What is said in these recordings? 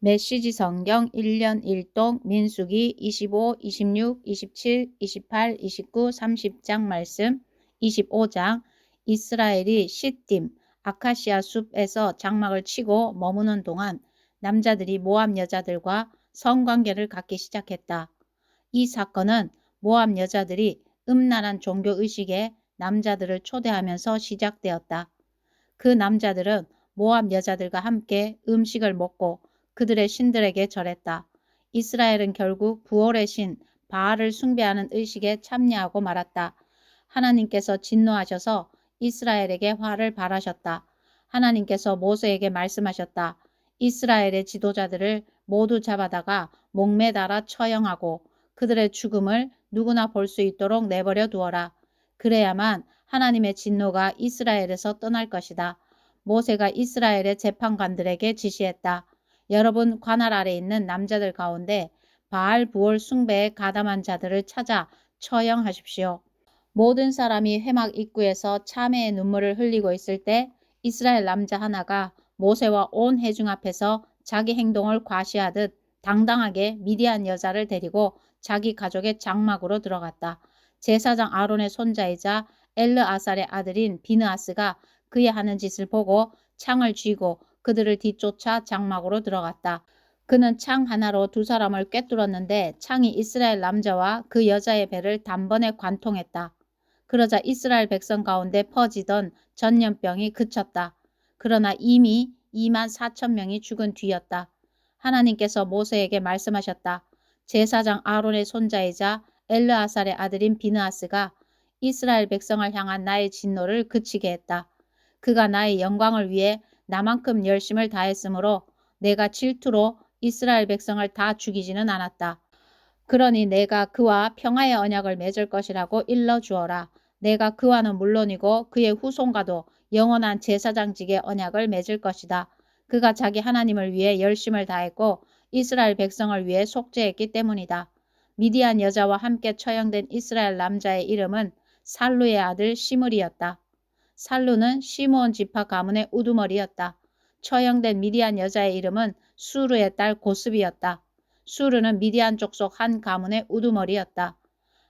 메시지 성경 1년 1동 민수기 25, 26, 27, 28, 29, 30장 말씀. 25장 이스라엘이 시딤 아카시아 숲에서 장막을 치고 머무는 동안 남자들이 모압 여자들과 성관계를 갖기 시작했다. 이 사건은 모압 여자들이 음란한 종교의식에 남자들을 초대하면서 시작되었다. 그 남자들은 모압 여자들과 함께 음식을 먹고 그들의 신들에게 절했다. 이스라엘은 결국 부올의 신 바알을 숭배하는 의식에 참여하고 말았다. 하나님께서 진노하셔서 이스라엘에게 화를 발하셨다. 하나님께서 모세에게 말씀하셨다. 이스라엘의 지도자들을 모두 잡아다가 목매달아 처형하고 그들의 죽음을 누구나 볼 수 있도록 내버려 두어라. 그래야만 하나님의 진노가 이스라엘에서 떠날 것이다. 모세가 이스라엘의 재판관들에게 지시했다. 여러분 관할 아래 있는 남자들 가운데 바알 부올 숭배에 가담한 자들을 찾아 처형하십시오. 모든 사람이 회막 입구에서 참회의 눈물을 흘리고 있을 때 이스라엘 남자 하나가 모세와 온 회중 앞에서 자기 행동을 과시하듯 당당하게 미디안 여자를 데리고 자기 가족의 장막으로 들어갔다. 제사장 아론의 손자이자 엘르아살의 아들인 비느하스가 그의 하는 짓을 보고 창을 쥐고 그들을 뒤쫓아 장막으로 들어갔다. 그는 창 하나로 두 사람을 꿰뚫었는데 창이 이스라엘 남자와 그 여자의 배를 단번에 관통했다. 그러자 이스라엘 백성 가운데 퍼지던 전염병이 그쳤다. 그러나 이미 2만 4천 명이 죽은 뒤였다. 하나님께서 모세에게 말씀하셨다. 제사장 아론의 손자이자 엘르아살의 아들인 비느하스가 이스라엘 백성을 향한 나의 진노를 그치게 했다. 그가 나의 영광을 위해 나만큼 열심을 다했으므로 내가 질투로 이스라엘 백성을 다 죽이지는 않았다. 그러니 내가 그와 평화의 언약을 맺을 것이라고 일러주어라. 내가 그와는 물론이고 그의 후손과도 영원한 제사장직의 언약을 맺을 것이다. 그가 자기 하나님을 위해 열심을 다했고 이스라엘 백성을 위해 속죄했기 때문이다. 미디안 여자와 함께 처형된 이스라엘 남자의 이름은 살루의 아들 시므리였다. 살루는 시므온 지파 가문의 우두머리였다. 처형된 미디안 여자의 이름은 수르의 딸 고스비였다. 수르는 미디안 족속 한 가문의 우두머리였다.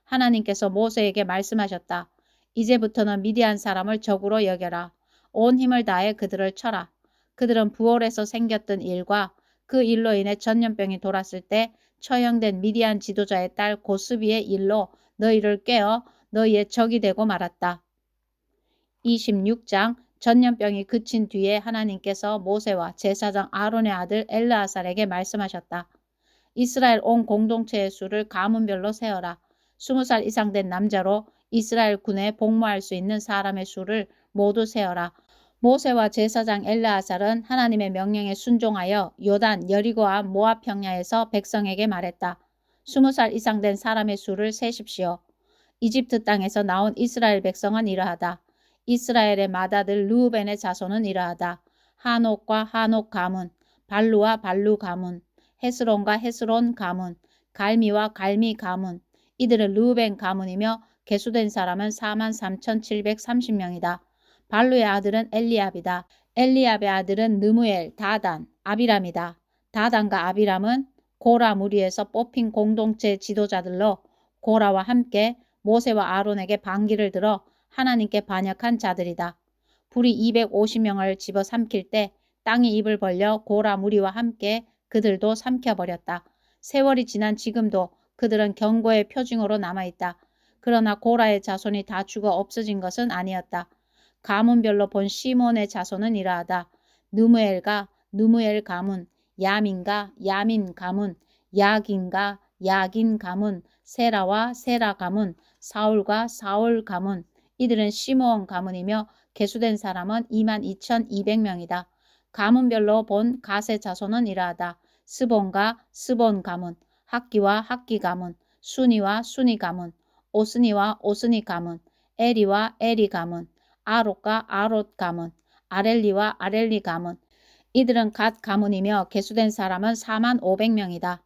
하나님께서 모세에게 말씀하셨다. 이제부터는 미디안 사람을 적으로 여겨라. 온 힘을 다해 그들을 쳐라. 그들은 부올에서 생겼던 일과 그 일로 인해 전염병이 돌았을 때 처형된 미디안 지도자의 딸 고스비의 일로 너희를 깨어 너희의 적이 되고 말았다. 26장 전염병이 그친 뒤에 하나님께서 모세와 제사장 아론의 아들 엘르아살에게 말씀하셨다. 이스라엘 온 공동체의 수를 가문별로 세어라. 20살 이상 된 남자로 이스라엘 군에 복무할 수 있는 사람의 수를 모두 세어라. 모세와 제사장 엘르아살은 하나님의 명령에 순종하여 요단 여리고와 모압 평야에서 백성에게 말했다. 20살 이상 된 사람의 수를 세십시오. 이집트 땅에서 나온 이스라엘 백성은 이러하다. 이스라엘의 맏아들 르우벤의 자손은 이러하다. 하녹과 하녹 가문, 발루와 발루 가문, 헤스론과 헤스론 가문, 갈미와 갈미 가문. 이들은 르우벤 가문이며 계수된 사람은 43,730명이다. 발루의 아들은 엘리압이다. 엘리압의 아들은 느무엘, 다단, 아비람이다. 다단과 아비람은 고라 무리에서 뽑힌 공동체 지도자들로 고라와 함께 모세와 아론에게 반기를 들어 하나님께 반역한 자들이다. 불이 250명을 집어삼킬 때 땅이 입을 벌려 고라 무리와 함께 그들도 삼켜버렸다. 세월이 지난 지금도 그들은 경고의 표징으로 남아있다. 그러나 고라의 자손이 다 죽어 없어진 것은 아니었다. 가문별로 본 시몬의 자손은 이러하다. 느무엘과 느무엘 가문, 야민과 야민 가문, 야긴과 야긴 가문, 세라와 세라 가문, 사울과 사울 가문. 이들은 시므온 가문이며 계수된 사람은 22,200명이다. 가문별로 본 갓의 자손은 이러하다. 스본과 스본 가문, 학기와 학기 가문, 순이와 순이 가문, 오스니와 오스니 가문, 에리와 에리 가문, 아롯과 아롯 가문, 아렐리와 아렐리 가문. 이들은 갓 가문이며 계수된 사람은 45,000명이다.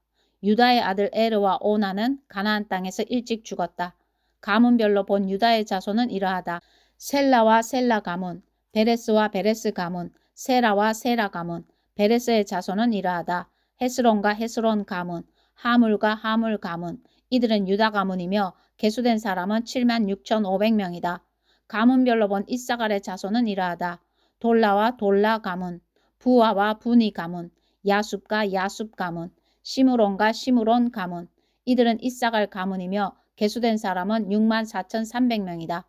유다의 아들 에르와 오나는 가나안 땅에서 일찍 죽었다. 가문별로 본 유다의 자손은 이러하다. 셀라와 셀라 가문, 베레스와 베레스 가문, 세라와 세라 가문. 베레스의 자손은 이러하다. 헤스론과 헤스론 가문, 하물과 하물 가문. 이들은 유다 가문이며 계수된 사람은 76,500명이다. 가문별로 본 이사갈의 자손은 이러하다. 돌라와 돌라 가문, 부하와 부니 가문, 야숲과 야숲 가문, 시므론과 시므론 가문. 이들은 이사갈 가문이며 계수된 사람은 64,300명이다.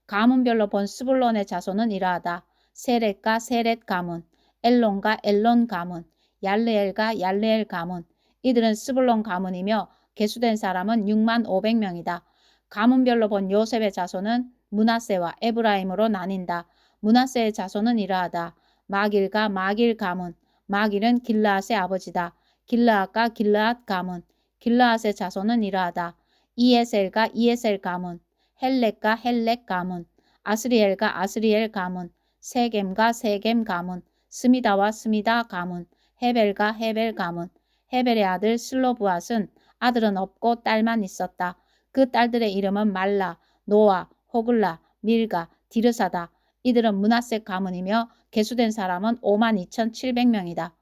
가문별로 본 스불론의 자손은 이러하다. 세렛과 세렛 가문, 엘론과 엘론 가문, 얄르엘과 얄르엘 가문. 이들은 스불론 가문이며 계수된 사람은 65,000명이다. 가문별로 본 요셉의 자손은 므낫세와 에브라임으로 나뉜다. 므낫세의 자손은 이러하다. 마길과 마길 가문, 마길은 길르앗의 아버지다. 길르앗과 길르앗 가문, 길르앗의 자손은 이러하다. 이에셀과 이에셀 가문, 헬렉과 헬렉 가문, 아스리엘과 아스리엘 가문, 세겜과 세겜 가문, 스미다와 스미다 가문, 헤벨과 헤벨 가문. 헤벨의 아들 슬로브앗은 아들은 없고 딸만 있었다. 그 딸들의 이름은 말라, 노아, 호글라, 밀가, 디르사다. 이들은 므낫세 가문이며 계수된 사람은 52,700명이다.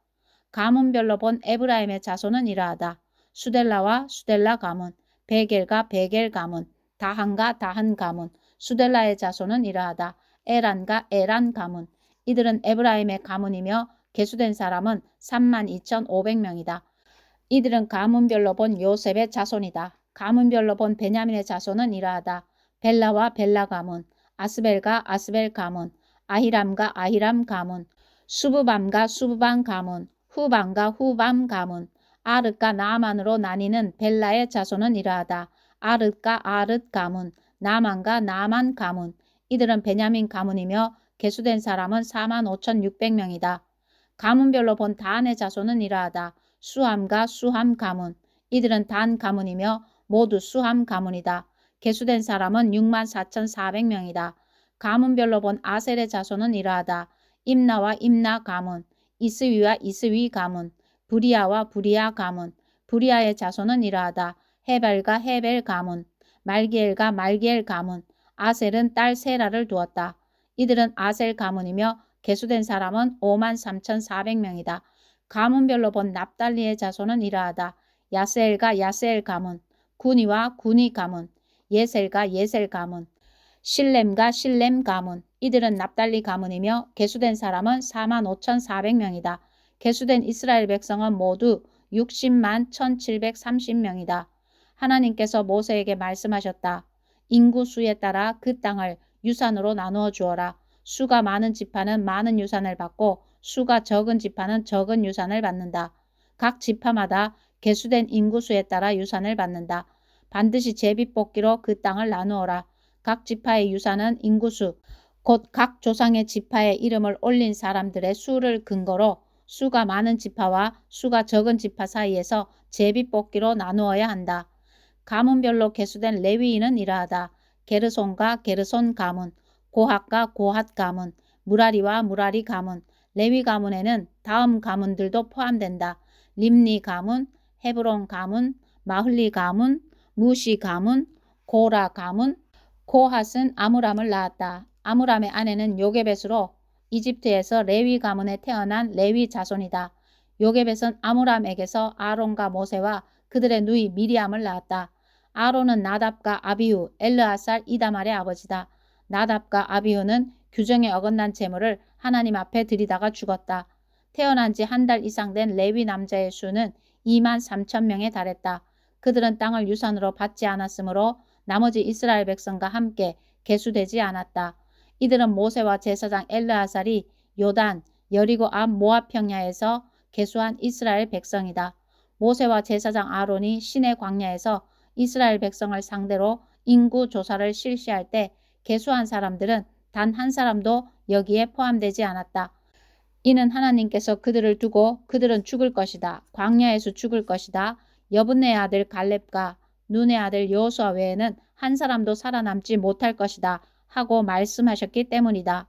가문별로 본 에브라임의 자손은 이러하다. 수델라와 수델라 가문, 베겔과 베겔 가문, 다한과 다한 가문. 수델라의 자손은 이러하다. 에란과 에란 가문. 이들은 에브라임의 가문이며 계수된 사람은 32,500명이다. 이들은 가문별로 본 요셉의 자손이다. 가문별로 본 베냐민의 자손은 이러하다. 벨라와 벨라 가문, 아스벨과 아스벨 가문, 아히람과 아히람 가문, 수브밤과 수브밤 가문, 후밤과 후밤 가문. 아르과 나만으로 나뉘는 벨라의 자손은 이러하다. 아르과 아르 가문, 나만과 나만 가문. 이들은 베냐민 가문이며 계수된 사람은 45,600명이다. 가문별로 본 다한의 자손은 이러하다. 수함과 수함 가문. 이들은 단 가문이며 모두 수함 가문이다. 계수된 사람은 64,400명이다. 가문별로 본 아셀의 자손은 이러하다. 임나와 임나 가문, 이스위와 이스위 가문, 부리아와 부리아 가문. 부리아의 자손은 이러하다. 헤벨과 헤벨 가문, 말기엘과 말기엘 가문. 아셀은 딸 세라를 두었다. 이들은 아셀 가문이며 계수된 사람은 53,400명이다. 가문별로 본 납달리의 자손은 이러하다. 야스엘과 야스엘 가문, 구니와 구니 가문, 예셀과 예셀 가문, 실렘과 실렘 가문. 이들은 납달리 가문이며 계수된 사람은 45,400명이다. 계수된 이스라엘 백성은 모두 60만 1,730명이다. 하나님께서 모세에게 말씀하셨다. 인구 수에 따라 그 땅을 유산으로 나누어 주어라. 수가 많은 지파는 많은 유산을 받고 수가 적은 지파는 적은 유산을 받는다. 각 지파마다 계수된 인구수에 따라 유산을 받는다. 반드시 제비뽑기로 그 땅을 나누어라. 각 지파의 유산은 인구수, 곧 각 조상의 지파에 이름을 올린 사람들의 수를 근거로 수가 많은 지파와 수가 적은 지파 사이에서 제비뽑기로 나누어야 한다. 가문별로 계수된 레위인은 이러하다. 게르손과 게르손 가문, 고핫과 고핫 가문, 무라리와 무라리 가문. 레위 가문에는 다음 가문들도 포함된다. 림니 가문, 헤브론 가문, 마흘리 가문, 무시 가문, 고라 가문. 고핫은 아므람을 낳았다. 아므람의 아내는 요게벳으로 이집트에서 레위 가문에 태어난 레위 자손이다. 요게벳은 아므람에게서 아론과 모세와 그들의 누이 미리암을 낳았다. 아론은 나답과 아비후, 엘르아살, 이다말의 아버지다. 나답과 아비후는 규정에 어긋난 제물을 하나님 앞에 드리다가 죽었다. 태어난 지 한 달 이상 된 레위 남자의 수는 23,000명에 달했다. 그들은 땅을 유산으로 받지 않았으므로 나머지 이스라엘 백성과 함께 계수되지 않았다. 이들은 모세와 제사장 엘르아살이 요단, 여리고 앞 모압 평야에서 계수한 이스라엘 백성이다. 모세와 제사장 아론이 시내 광야에서 이스라엘 백성을 상대로 인구 조사를 실시할 때 계수한 사람들은 단 한 사람도 여기에 포함되지 않았다. 이는 하나님께서 그들을 두고 그들은 죽을 것이다. 광야에서 죽을 것이다. 여분네의 아들 갈렙과 눈의 아들 여호수아 외에는 한 사람도 살아남지 못할 것이다 하고 말씀하셨기 때문이다.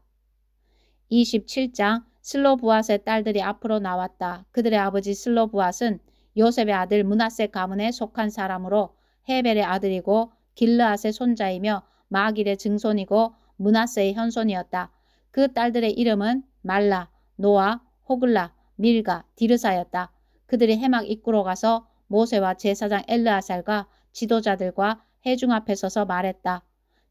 27장 슬로브앗의 딸들이 앞으로 나왔다. 그들의 아버지 슬로브앗은 요셉의 아들 므낫세 가문에 속한 사람으로 헤벨의 아들이고 길르앗의 손자이며 마길의 증손이고 므낫세의 현손이었다. 그 딸들의 이름은 말라, 노아, 호글라, 밀가, 디르사였다. 그들이 해막 입구로 가서 모세와 제사장 엘르아살과 지도자들과 회중 앞에 서서 말했다.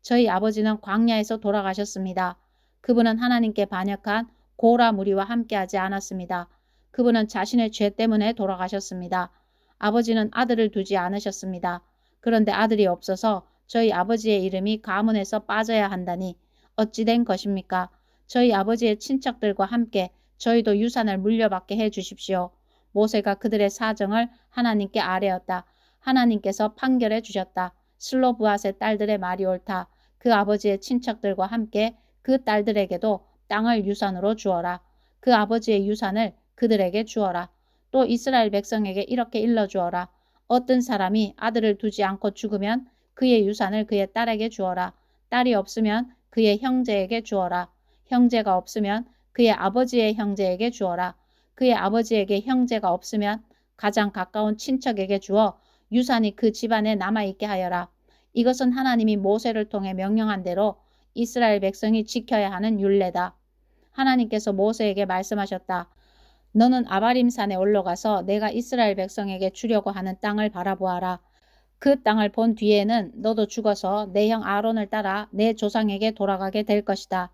저희 아버지는 광야에서 돌아가셨습니다. 그분은 하나님께 반역한 고라 무리와 함께하지 않았습니다. 그분은 자신의 죄 때문에 돌아가셨습니다. 아버지는 아들을 두지 않으셨습니다. 그런데 아들이 없어서 저희 아버지의 이름이 가문에서 빠져야 한다니 어찌 된 것입니까? 저희 아버지의 친척들과 함께 저희도 유산을 물려받게 해 주십시오. 모세가 그들의 사정을 하나님께 아뢰었다. 하나님께서 판결해 주셨다. 슬로브앗의 딸들의 말이 옳다. 그 아버지의 친척들과 함께 그 딸들에게도 땅을 유산으로 주어라. 그 아버지의 유산을 그들에게 주어라. 또 이스라엘 백성에게 이렇게 일러주어라. 어떤 사람이 아들을 두지 않고 죽으면 그의 유산을 그의 딸에게 주어라. 딸이 없으면 그의 형제에게 주어라. 형제가 없으면 그의 아버지의 형제에게 주어라. 그의 아버지에게 형제가 없으면 가장 가까운 친척에게 주어 유산이 그 집안에 남아있게 하여라. 이것은 하나님이 모세를 통해 명령한 대로 이스라엘 백성이 지켜야 하는 율례다. 하나님께서 모세에게 말씀하셨다. 너는 아바림산에 올라가서 내가 이스라엘 백성에게 주려고 하는 땅을 바라보아라. 그 땅을 본 뒤에는 너도 죽어서 내 형 아론을 따라 내 조상에게 돌아가게 될 것이다.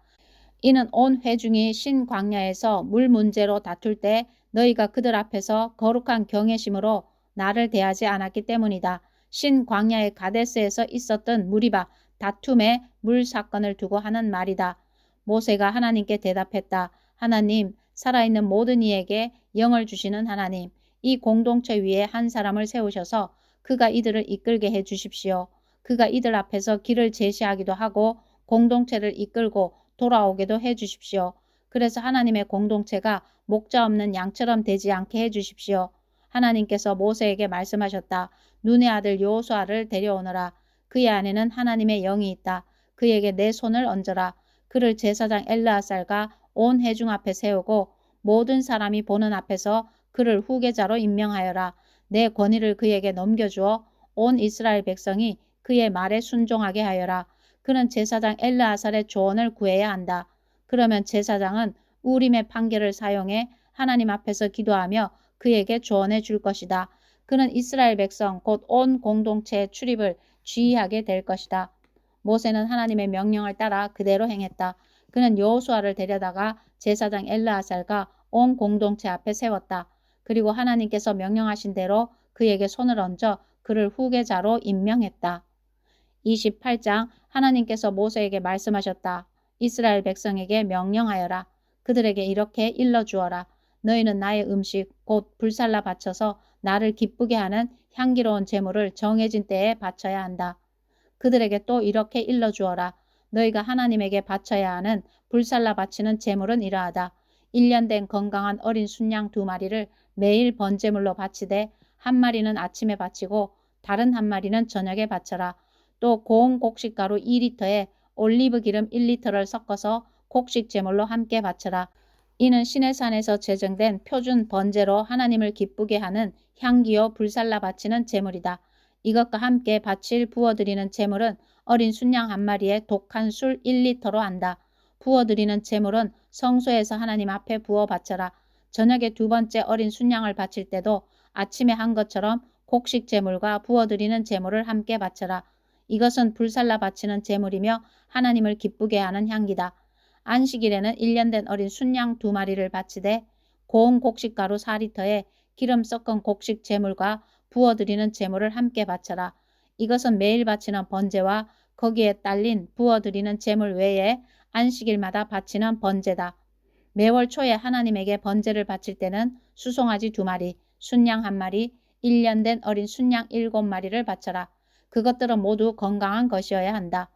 이는 온 회중이 신광야에서 물 문제로 다툴 때 너희가 그들 앞에서 거룩한 경외심으로 나를 대하지 않았기 때문이다. 신광야의 가데스에서 있었던 무리바 다툼의 물 사건을 두고 하는 말이다. 모세가 하나님께 대답했다. 하나님, 살아있는 모든 이에게 영을 주시는 하나님, 이 공동체 위에 한 사람을 세우셔서 그가 이들을 이끌게 해 주십시오. 그가 이들 앞에서 길을 제시하기도 하고 공동체를 이끌고 돌아오게도 해 주십시오. 그래서 하나님의 공동체가 목자 없는 양처럼 되지 않게 해 주십시오. 하나님께서 모세에게 말씀하셨다. 눈의 아들 여호수아를 데려오너라. 그의 안에는 하나님의 영이 있다. 그에게 내 손을 얹어라. 그를 제사장 엘르아살과 온 회중 앞에 세우고 모든 사람이 보는 앞에서 그를 후계자로 임명하여라. 내 권위를 그에게 넘겨주어 온 이스라엘 백성이 그의 말에 순종하게 하여라. 그는 제사장 엘르아살의 조언을 구해야 한다. 그러면 제사장은 우림의 판결을 사용해 하나님 앞에서 기도하며 그에게 조언해 줄 것이다. 그는 이스라엘 백성 곧 온 공동체의 출입을 지휘하게 될 것이다. 모세는 하나님의 명령을 따라 그대로 행했다. 그는 여호수아를 데려다가 제사장 엘르아살과 온 공동체 앞에 세웠다. 그리고 하나님께서 명령하신 대로 그에게 손을 얹어 그를 후계자로 임명했다. 28장 하나님께서 모세에게 말씀하셨다. 이스라엘 백성에게 명령하여라. 그들에게 이렇게 일러주어라. 너희는 나의 음식 곧 불살라 바쳐서 나를 기쁘게 하는 향기로운 제물을 정해진 때에 바쳐야 한다. 그들에게 또 이렇게 일러주어라. 너희가 하나님에게 바쳐야 하는 불살라 바치는 제물은 이러하다. 1년 된 건강한 어린 순양 2마리를 매일 번제물로 바치되 한 마리는 아침에 바치고 다른 한 마리는 저녁에 바쳐라. 또 고운 곡식가루 2리터에 올리브 기름 1리터를 섞어서 곡식 제물로 함께 바쳐라. 이는 시내산에서 제정된 표준 번제로 하나님을 기쁘게 하는 향기요 불살라 바치는 제물이다. 이것과 함께 바칠 부어드리는 제물은 어린 순양 한 마리에 독한 술 1리터로 한다. 부어드리는 제물은 성소에서 하나님 앞에 부어 바쳐라. 저녁에 두 번째 어린 순양을 바칠 때도 아침에 한 것처럼 곡식 제물과 부어드리는 제물을 함께 바쳐라. 이것은 불살라 바치는 제물이며 하나님을 기쁘게 하는 향기다. 안식일에는 1년 된 어린 순양 2마리를 바치되 고운 곡식가루 4리터에 기름 섞은 곡식 제물과 부어드리는 제물을 함께 바쳐라. 이것은 매일 바치는 번제와 거기에 딸린 부어드리는 제물 외에 안식일마다 바치는 번제다. 매월 초에 하나님에게 번제를 바칠 때는 수송아지 2마리, 순양 1마리, 1년 된 어린 순양 7마리를 바쳐라. 그것들은 모두 건강한 것이어야 한다.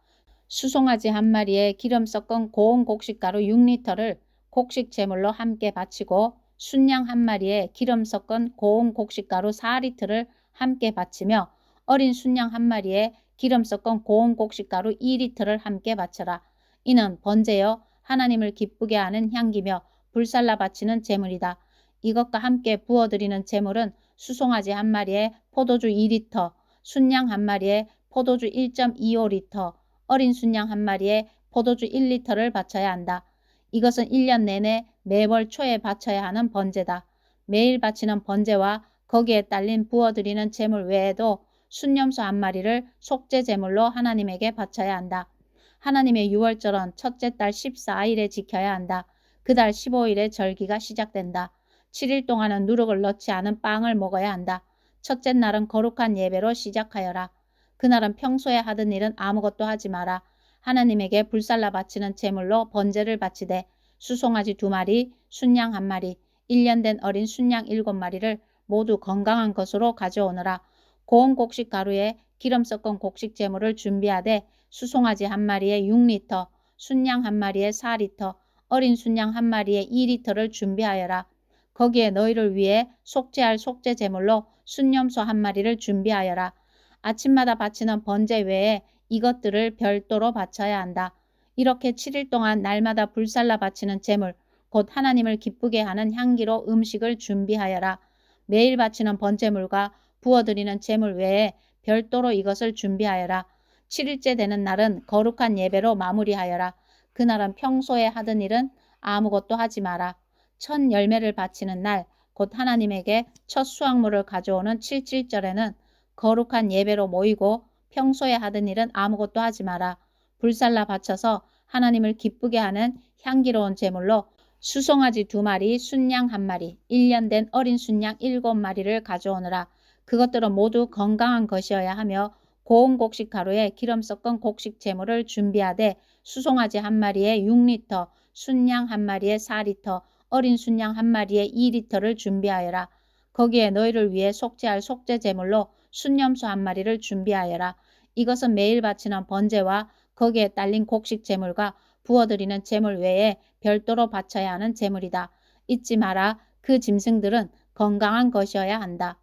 수송아지 1마리에 기름 섞은 고운 곡식가루 6리터를 곡식 제물로 함께 바치고 순양 1마리에 기름 섞은 고운 곡식가루 4리터를 함께 바치며 어린 순양 1마리에 기름 섞은 고운 곡식가루 2리터를 함께 바쳐라. 이는 번제여 하나님을 기쁘게 하는 향기며 불살라 바치는 제물이다. 이것과 함께 부어드리는 제물은 수송아지 1마리에 포도주 2리터, 순양 1마리에 포도주 1.25리터, 어린 순양 1마리에 포도주 1리터를 바쳐야 한다. 이것은 1년 내내 매월 초에 바쳐야 하는 번제다. 매일 바치는 번제와 거기에 딸린 부어드리는 제물 외에도 순염소 한 마리를 속죄 제물로 하나님에게 바쳐야 한다. 하나님의 유월절은 첫째 달 14일에 지켜야 한다. 그달 15일에 절기가 시작된다. 7일 동안은 누룩을 넣지 않은 빵을 먹어야 한다. 첫째 날은 거룩한 예배로 시작하여라. 그날은 평소에 하던 일은 아무것도 하지 마라. 하나님에게 불살라 바치는 제물로 번제를 바치되 수송아지 2마리, 순양 1마리, 1년 된 어린 순양 7마리를 모두 건강한 것으로 가져오너라. 고운 곡식 가루에 기름 섞은 곡식 제물을 준비하되 수송아지 1마리에 6리터, 순양 1마리에 4리터, 어린 순양 1마리에 2리터를 준비하여라. 거기에 너희를 위해 속죄할 속죄 제물로 순염소 1마리를 준비하여라. 아침마다 바치는 번제 외에 이것들을 별도로 바쳐야 한다. 이렇게 7일 동안 날마다 불살라 바치는 제물, 곧 하나님을 기쁘게 하는 향기로 음식을 준비하여라. 매일 바치는 번제물과 부어드리는 제물 외에 별도로 이것을 준비하여라. 7일째 되는 날은 거룩한 예배로 마무리하여라. 그날은 평소에 하던 일은 아무것도 하지 마라. 첫 열매를 바치는 날, 곧 하나님에게 첫 수확물을 가져오는 7.7절에는 거룩한 예배로 모이고 평소에 하던 일은 아무것도 하지 마라. 불살라 바쳐서 하나님을 기쁘게 하는 향기로운 제물로 수송아지 2마리, 순양 1마리, 1년 된 어린 순양 7마리를 가져오느라. 그것들은 모두 건강한 것이어야 하며 고운 곡식 가루에 기름 섞은 곡식 제물을 준비하되 수송아지 1마리에 6리터, 순양 1마리에 4리터, 어린 순양 1마리에 2리터를 준비하여라. 거기에 너희를 위해 속죄할 속죄 제물로 순염소 1마리를 준비하여라. 이것은 매일 바치는 번제와 거기에 딸린 곡식 제물과 부어드리는 제물 외에 별도로 바쳐야 하는 제물이다. 잊지 마라. 그 짐승들은 건강한 것이어야 한다.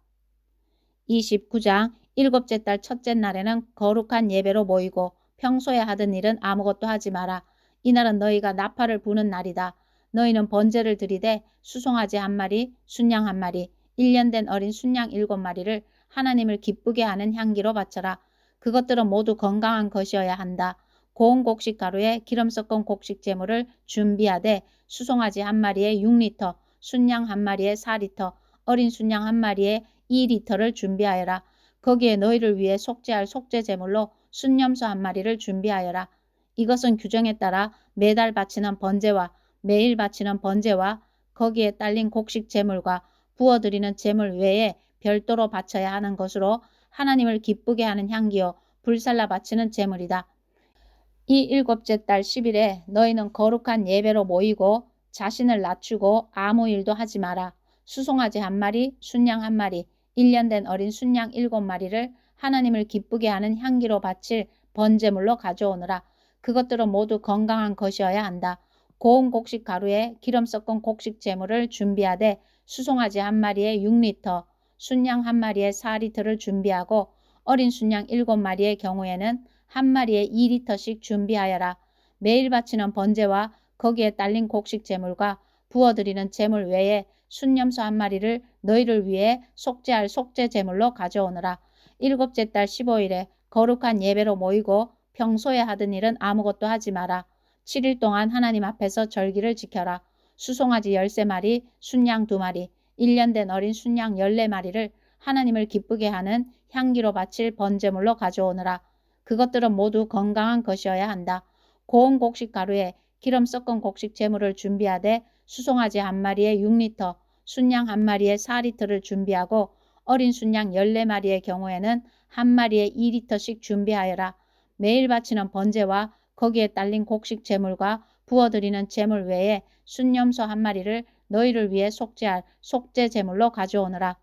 29장 일곱째 달 첫째 날에는 거룩한 예배로 모이고 평소에 하던 일은 아무것도 하지 마라. 이날은 너희가 나팔을 부는 날이다. 너희는 번제를 드리되 수송아지 1마리, 순양 1마리, 1년 된 어린 순양 7마리를 하나님을 기쁘게 하는 향기로 바쳐라. 그것들은 모두 건강한 것이어야 한다. 고운 곡식 가루에 기름 섞은 곡식 제물을 준비하되 수송아지 1마리에 6리터, 순양 1마리에 4리터, 어린 순양 1마리에 2리터를 준비하여라. 거기에 너희를 위해 속죄할 속죄 제물로 순염소 1마리를 준비하여라. 이것은 규정에 따라 매달 바치는 번제와 매일 바치는 번제와 거기에 딸린 곡식 제물과 부어드리는 제물 외에 별도로 바쳐야 하는 것으로 하나님을 기쁘게 하는 향기요 불살라 바치는 제물이다. 이 일곱째 달 10일에 너희는 거룩한 예배로 모이고 자신을 낮추고 아무 일도 하지 마라. 수송아지 1마리, 순양 1마리, 1년 된 어린 순양 7마리를 하나님을 기쁘게 하는 향기로 바칠 번제물로 가져오느라. 그것들은 모두 건강한 것이어야 한다. 고운 곡식 가루에 기름 섞은 곡식 제물을 준비하되 수송아지 1마리에 6리터, 순양 1마리에 4리터를 준비하고 어린 순양 7마리의 경우에는 1마리에 2리터씩 준비하여라. 매일 바치는 번제와 거기에 딸린 곡식 제물과 부어드리는 제물 외에 순염소 1마리를 너희를 위해 속죄할 속죄 제물로 가져오느라. 일곱째 달 15일에 거룩한 예배로 모이고 평소에 하던 일은 아무것도 하지 마라. 7일 동안 하나님 앞에서 절기를 지켜라. 수송아지 13마리, 순양 2마리, 1년 된 어린 순양 14마리를 하나님을 기쁘게 하는 향기로 바칠 번제물로 가져오느라. 그것들은 모두 건강한 것이어야 한다. 고운 곡식 가루에 기름 섞은 곡식 제물을 준비하되 수송아지 1마리에 6리터, 순양 1마리에 4리터를 준비하고 어린 순양 14마리의 경우에는 1마리에 2리터씩 준비하여라. 매일 바치는 번제와 거기에 딸린 곡식 제물과 부어드리는 제물 외에 순염소 1마리를 너희를 위해 속죄할 속죄 제물로 가져오느라.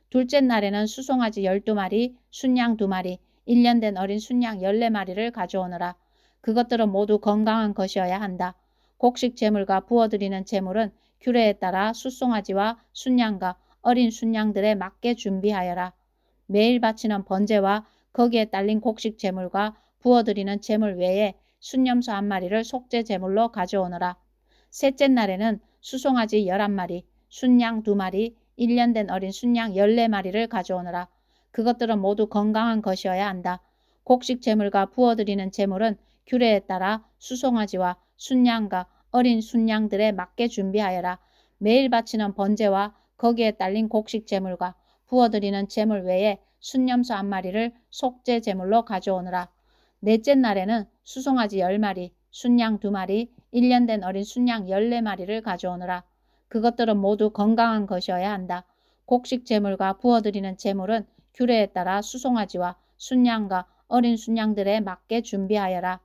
둘째 날에는 수송아지 12마리, 순양 2마리, 1년 된 어린 순양 14마리를 가져오느라. 그것들은 모두 건강한 것이어야 한다. 곡식 제물과 부어드리는 제물은 규례에 따라 수송아지와 순양과 어린 순양들에 맞게 준비하여라. 매일 바치는 번제와 거기에 딸린 곡식 제물과 부어드리는 제물 외에 순염소 1마리를 속죄 제물로 가져오느라. 셋째 날에는 수송아지 11마리, 순양 2마리, 1년 된 어린 순양 14마리를 가져오느라. 그것들은 모두 건강한 것이어야 한다. 곡식 제물과 부어드리는 제물은 규례에 따라 수송아지와 순양과 어린 순양들에 맞게 준비하여라. 매일 바치는 번제와 거기에 딸린 곡식 제물과 부어드리는 제물 외에 순염소 한 마리를 속죄 제물로 가져오느라. 넷째 날에는 수송아지 10마리, 순양 2마리, 1년 된 어린 순양 14마리를 가져오느라. 그것들은 모두 건강한 것이어야 한다. 곡식 제물과 부어드리는 제물은 규례에 따라 수송아지와 순양과 어린 순양들에 맞게 준비하여라.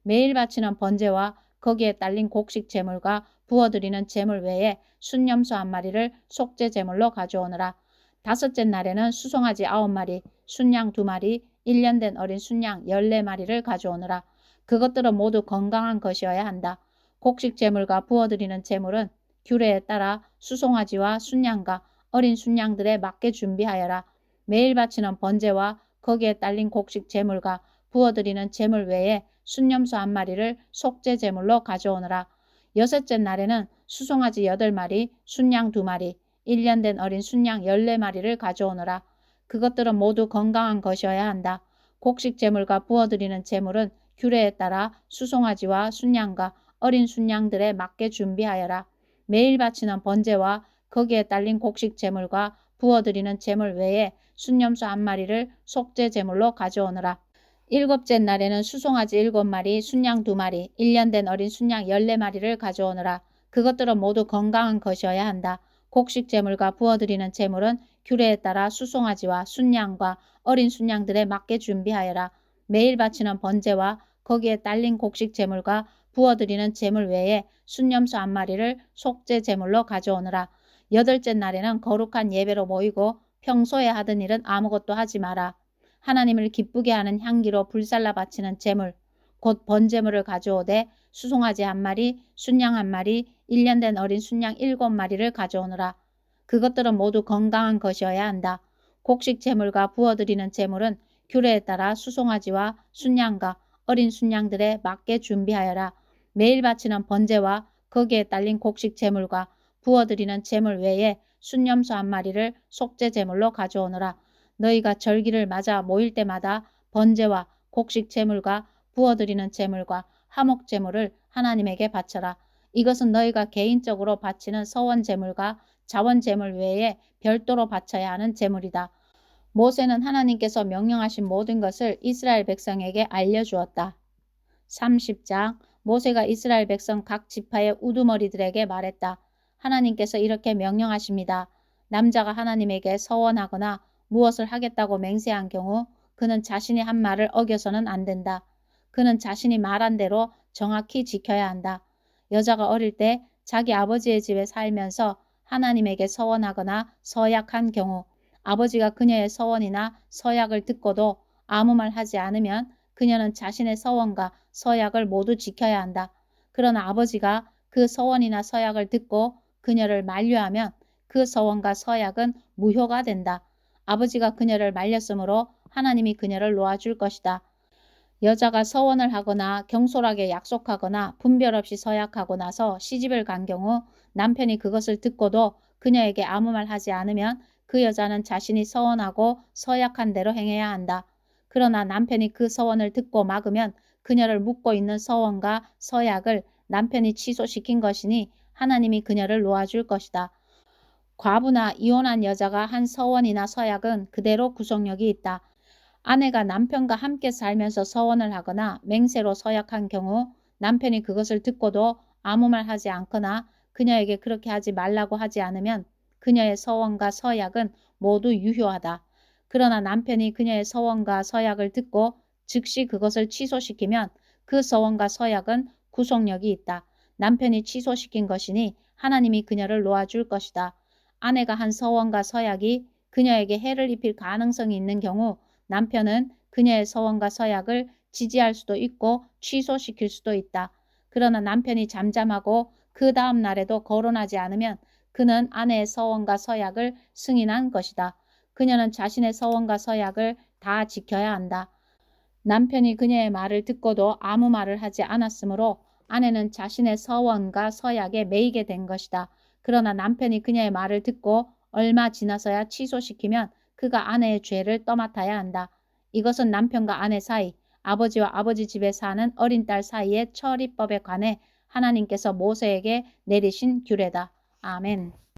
매일 바치는 번제와 거기에 딸린 곡식 제물과 부어드리는 제물 외에 순염소 한 마리를 속죄 제물로 가져오느라. 다섯째 날에는 수송아지 9마리, 순양 2마리, 1년 된 어린 순양 14마리를 가져오느라. 그것들은 모두 건강한 것이어야 한다. 곡식 제물과 부어드리는 제물은 규례에 따라 수송아지와 순양과 어린 순양들에 맞게 준비하여라. 매일 바치는 번제와 거기에 딸린 곡식 제물과 부어드리는 제물 외에 순염소 한 마리를 속죄 제물로 가져오느라. 여섯째 날에는 수송아지 8마리, 순양 2마리, 1년 된 어린 순양 14마리를 가져오느라. 그것들은 모두 건강한 것이어야 한다. 곡식 제물과 부어드리는 제물은 규례에 따라 수송아지와 순양과 어린 순양들에 맞게 준비하여라. 매일 바치는 번제와 거기에 딸린 곡식 제물과 부어드리는 제물 외에 순염소 한 마리를 속죄 제물로 가져오느라. 일곱째 날에는 수송아지 7마리, 순양 2마리, 1년 된 어린 순양 14마리를 가져오느라. 그것들은 모두 건강한 것이어야 한다. 곡식 제물과 부어드리는 제물은 규례에 따라 수송아지와 순양과 어린 순양들에 맞게 준비하여라. 매일 바치는 번제와 거기에 딸린 곡식 제물과 부어드리는 제물 외에 순염소 한 마리를 속죄 제물로 가져오느라. 여덟째 날에는 거룩한 예배로 모이고 평소에 하던 일은 아무것도 하지 마라. 하나님을 기쁘게 하는 향기로 불살라 바치는 제물, 곧 번제물을 가져오되 수송아지 1마리, 순양 1마리, 1년 된 어린 순양 7마리를 가져오느라. 그것들은 모두 건강한 것이어야 한다. 곡식 제물과 부어드리는 제물은 규례에 따라 수송아지와 순양과 어린 순양들에 맞게 준비하여라. 매일 바치는 번제와 거기에 딸린 곡식 제물과 부어드리는 제물 외에 순염소 한 마리를 속죄 제물로 가져오느라. 너희가 절기를 맞아 모일 때마다 번제와 곡식 제물과 부어드리는 제물과 화목 제물을 하나님에게 바쳐라. 이것은 너희가 개인적으로 바치는 서원 제물과 자원 제물 외에 별도로 바쳐야 하는 제물이다. 모세는 하나님께서 명령하신 모든 것을 이스라엘 백성에게 알려주었다. 30장 모세가 이스라엘 백성 각 지파의 우두머리들에게 말했다. 하나님께서 이렇게 명령하십니다. 남자가 하나님에게 서원하거나 무엇을 하겠다고 맹세한 경우 그는 자신이 한 말을 어겨서는 안 된다. 그는 자신이 말한 대로 정확히 지켜야 한다. 여자가 어릴 때 자기 아버지의 집에 살면서 하나님에게 서원하거나 서약한 경우 아버지가 그녀의 서원이나 서약을 듣고도 아무 말 하지 않으면 그녀는 자신의 서원과 서약을 모두 지켜야 한다. 그러나 아버지가 그 서원이나 서약을 듣고 그녀를 만류하면 그 서원과 서약은 무효가 된다. 아버지가 그녀를 말렸으므로 하나님이 그녀를 놓아줄 것이다. 여자가 서원을 하거나 경솔하게 약속하거나 분별 없이 서약하고 나서 시집을 간 경우 남편이 그것을 듣고도 그녀에게 아무 말 하지 않으면 그 여자는 자신이 서원하고 서약한 대로 행해야 한다. 그러나 남편이 그 서원을 듣고 막으면 그녀를 묶고 있는 서원과 서약을 남편이 취소시킨 것이니 하나님이 그녀를 놓아줄 것이다. 과부나 이혼한 여자가 한 서원이나 서약은 그대로 구속력이 있다. 아내가 남편과 함께 살면서 서원을 하거나 맹세로 서약한 경우 남편이 그것을 듣고도 아무 말 하지 않거나 그녀에게 그렇게 하지 말라고 하지 않으면 그녀의 서원과 서약은 모두 유효하다. 그러나 남편이 그녀의 서원과 서약을 듣고 즉시 그것을 취소시키면 그 서원과 서약은 구속력이 있다. 남편이 취소시킨 것이니 하나님이 그녀를 놓아줄 것이다. 아내가 한 서원과 서약이 그녀에게 해를 입힐 가능성이 있는 경우 남편은 그녀의 서원과 서약을 지지할 수도 있고 취소시킬 수도 있다. 그러나 남편이 잠잠하고 그 다음 날에도 거론하지 않으면 그는 아내의 서원과 서약을 승인한 것이다. 그녀는 자신의 서원과 서약을 다 지켜야 한다. 남편이 그녀의 말을 듣고도 아무 말을 하지 않았으므로 아내는 자신의 서원과 서약에 매이게 된 것이다. 그러나 남편이 그녀의 말을 듣고 얼마 지나서야 취소시키면 그가 아내의 죄를 떠맡아야 한다. 이것은 남편과 아내 사이, 아버지와 아버지 집에 사는 어린 딸 사이의 처리법에 관해 하나님께서 모세에게 내리신 규례다. 아멘.